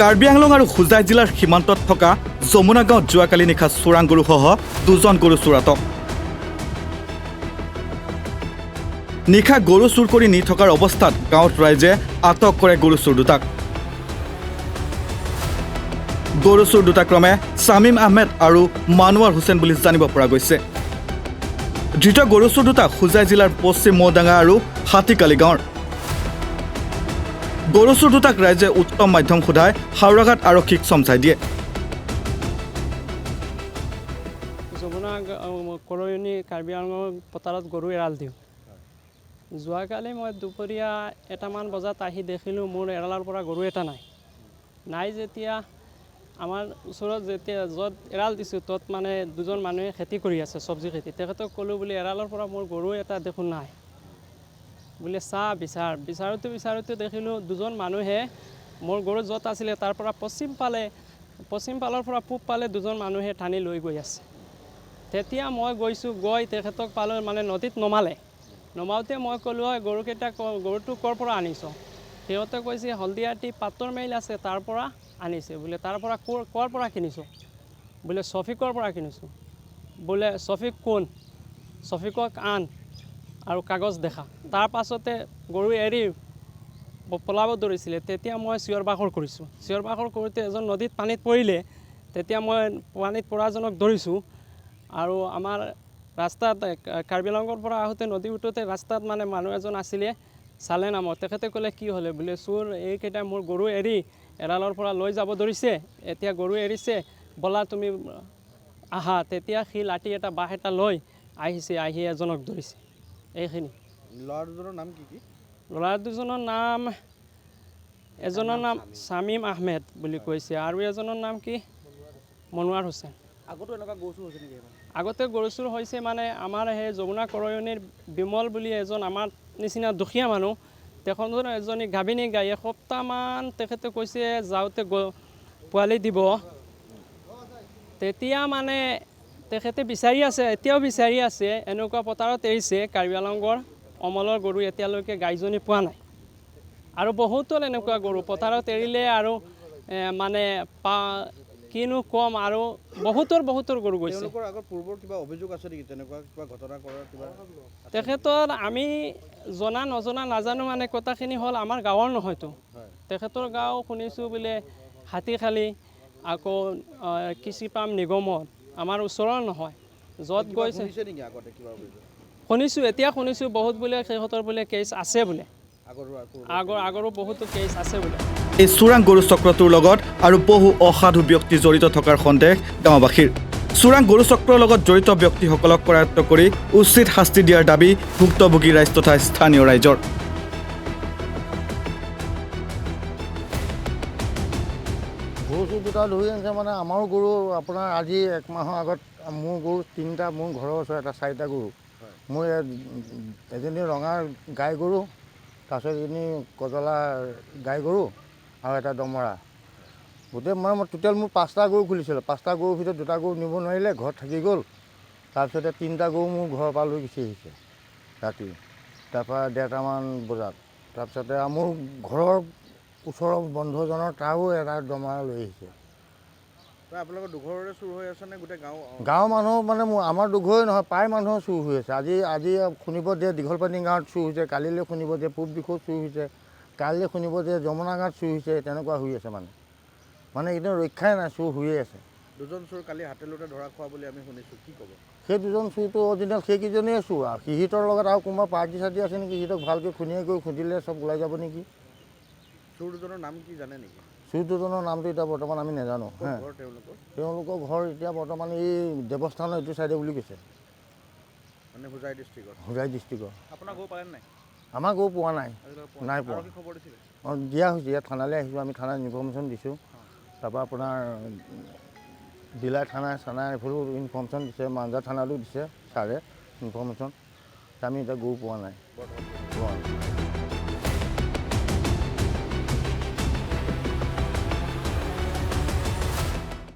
কাৰ্বি আংলং আৰু হোজাই জিলাৰ সীমান্তত থকা যমুনা গাঁৱত যোৱাকালি নিশা চোৰাং গৰুসহ 2জন গৰু চোৰাটক। নিশা গৰু চুৰ কৰি নি থকাৰ অৱস্থাত গাঁৱত ৰাইজে আটক কৰে গৰু চোৰ দুটাক। গৰু চোৰ দুটা ক্ৰমে শামিম আহমেদ আৰু মানৱাৰ হুছেইন বুলি জানিব পৰা গৈছে। ধৃত গৰু চোৰ দুটা হোজাই জিলাৰ পশ্চিম মৌডাঙ্গা আৰু হাতীকালি গাঁৱৰ। গৰু চোৰ দুটাক ৰাইজে উত্তম মাধ্যম সোধাই হাওৰাঘাট আৰক্ষীক চমচাই দিয়ে। যমুনা কৰয়নী কাৰ্বি আংলঙৰ পথাৰত গৰু এৰাল দিওঁ। যোৱাকালি মই দুপৰীয়া এটামান বজাত আহি দেখিলোঁ মোৰ এৰালৰ পৰা গৰু এটা নাই যেতিয়া আমাৰ ওচৰত যেতিয়া য'ত এৰাল দিছোঁ ত'ত মানে দুজন মানুহে খেতি কৰি আছে, চব্জি খেতি। তেখেতক ক'লোঁ বুলি এৰালৰ পৰা মোৰ গৰু এটা দেখোন নাই, বোলে বিচাৰোঁতে দেখিলোঁ দুজন মানুহে মোৰ গৰু য'ত আছিলে তাৰ পৰা পশ্চিম পালৰ পৰা পূব পালে দুজন মানুহে টানি লৈ গৈ আছে। তেতিয়া মই গৈ তেখেতক পালোঁ, মানে নদীত নমাওঁতে মই ক'লোঁ হয় গৰুটো ক'ৰ পৰা আনিছ? সিহঁতে কৈছে হলদিয়াটি পাটৰ মেইল আছে তাৰ পৰা আনিছে। বোলে তাৰ পৰা ক'ৰ পৰা কিনিছ? বোলে ছফিকৰ পৰা কিনিছোঁ। বোলে ছফিক কোন? ছফিকক আন আৰু কাগজ দেখা। তাৰ পাছতে গৰু এৰি পলাব ধৰিছিলে। তেতিয়া মই চিঞৰ বাখৰ কৰোঁতে এজন নদীত পানীত পৰিলে। তেতিয়া মই পানীত পৰাজনক ধৰিছোঁ আৰু আমাৰ ৰাস্তাত কাৰ্বি আংলঙৰ পৰা আহোঁতে নদী উঠোতে ৰাস্তাত মানে মানুহ এজন আছিলে চালে নামৰ। তেখেতে ক'লে কি হ'লে? বোলে চোৰ এইকেইটা মোৰ গৰু এৰি এৰালৰ পৰা লৈ যাব ধৰিছে, এতিয়া গৰু এৰিছে, ব'লা তুমি আহা। তেতিয়া সি লাঠি এটা বাঁহ এটা লৈ আহি এজনক ধৰিছে। এইখিনি। ল'ৰা দুজনৰ নাম কি? ল'ৰা দুজনৰ নাম, এজনৰ নাম শামিম আহমেদ বুলি কৈছে আৰু এজনৰ নাম কি? মনোৱাৰ হুছেইন। আগতো এনেকুৱা গৰু চুৰ হৈছে নেকি? আগতে গৰু চুৰ হৈছে মানে আমাৰ সেই যমুনা কৰয়নীৰ বিমল বুলি এজন আমাৰ নিচিনা দুখীয়া মানুহ, তেখেতৰ এজনী গাভিনী গাই এসপ্তাহমান তেখেতে কৈছে যাওঁতে পোৱালি দিব। তেতিয়া মানে তেখেতে এতিয়াও বিচাৰি আছে, এনেকুৱা পথাৰত এৰিছে কাৰ্বি আংলঙৰ অমলৰ গৰু এতিয়ালৈকে গাইজনী পোৱা নাই। আৰু বহুতৰ এনেকুৱা গৰু পথাৰত এৰিলে আৰু মানে কিনো কম আৰু বহুতৰ গৰু গৈছে। তেওঁলোকৰ আগত পূৰ্বৰ কিবা অভিযোগ আছে নেকি? তেনেকুৱা কিবা ঘটনা কৰাৰ কিবা? তেখেতৰ আমি নজনা নাজানো, মানে কথাখিনি হ'ল আমাৰ গাঁৱৰ নহয়তো। তেখেতৰ গাঁও শুনিছোঁ বোলে হাতীখালি, আকৌ কৃষি পাম নিগমত, আমাৰ ওচৰৰ নহয়। য'ত গৈছে এতিয়া শুনিছোঁ বহুত বোলে সিহঁতৰ বোলে কেছ আছে বোলে, আগৰো বহুতো কেছ আছে বোলে। এই চোৰাং গৰু চক্ৰটোৰ লগত আৰু বহু অসাধু ব্যক্তি জড়িত থকাৰ সন্দেহ গাঁওবাসীৰ। চোৰাং গৰু চক্ৰৰ লগত জড়িত ব্যক্তিসকলক কৰায়ত্ব কৰি উচিত শাস্তি দিয়াৰ দাবী ভুক্তভোগী ৰাইজ তথা স্থানীয় ৰাইজৰ। গৰু চুৰ দুটা ধৰি আনিছে মানে আমাৰো গৰু আপোনাৰ আজি 1 মাহৰ আগত মোৰ গৰু 3টা, মোৰ ঘৰৰ ওচৰত এটা 4টা গৰু। মোৰ এজনী ৰঙা গাই গৰু, তাৰপিছত এজনী কজলা গাই গৰু আৰু এটা দমৰা। গোটেই মানে মই টোটেল মোৰ 5টা গৰু খুলিছিলোঁ। 5টা গৰুৰ ভিতৰত 2টা গৰু নিব নোৱাৰিলে, ঘৰত থাকি গ'ল। তাৰপিছতে 3টা গৰু মোৰ ঘৰৰ পৰা লৈ গুচি আহিছে ৰাতি, তাৰপৰা 1:30মান বজাত। তাৰপিছতে মোৰ ঘৰৰ ওচৰৰ বন্ধু এজনৰ তাৰো এটা দমৰা লৈ আহিছে। আপোনালোকৰ দুঘৰৰে চুৰ হৈ আছে নে গোটেই গাঁৱৰ মানুহ? মানে আমাৰ দুঘৰে নহয়, প্ৰায় মানুহৰ চুৰ হৈ আছে। আজি শুনিব যে দীঘলপানী গাঁৱত চুৰ হৈছে, কালিলৈ শুনিব যে পূব দিশত চুৰ হৈছে, কাইলৈ শুনিব যে যমুনা গাঁৱত চুৰ হৈছে। তেনেকুৱা হৈ আছে মানে এতিয়া ৰক্ষাই নাই, চুৰ হৈয়ে আছে। 2জন চুৰ কালি হাতেলোতে ধৰা খোৱা বুলি আমি শুনিছোঁ, কি ক'ব? সেই 2জন চুৰটো অৰিজিনেল সেইকেইজনেই চুৰ আৰু সিহঁতৰ লগত আৰু কোনোবা পাৰ্টি চাৰ্টি আছে নেকি? সিহঁতক ভালকৈ খুন্দিলে চব ওলাই যাব নেকি? চুৰ 2জনৰ নাম কি জানে নেকি? চুৰ 2জনৰ নামটো এতিয়া বৰ্তমান আমি নাজানো। তেওঁলোকৰ ঘৰ এতিয়া বৰ্তমান এই দেৱস্থানৰ এইটো চাইডে বুলি কৈছে, মানে হোজাই ডিষ্ট্ৰিক্টত। আপোনাৰ গৰু পালে নাই? আমাৰ গৰু পোৱা নাই পোৱা। দিয়া হৈছে, ইয়াত থানালৈ আহিছোঁ, আমি থানাত ইনফৰ্মেশ্যন দিছোঁ। তাৰপৰা আপোনাৰ বিলাই থানাই এইফালেও ইনফৰ্মেশ্যন দিছে, মাঞ্জা থানালৈও দিছে ছাৰে ইনফৰ্মেশ্যন। আমি এতিয়া গৰু পোৱা নাই।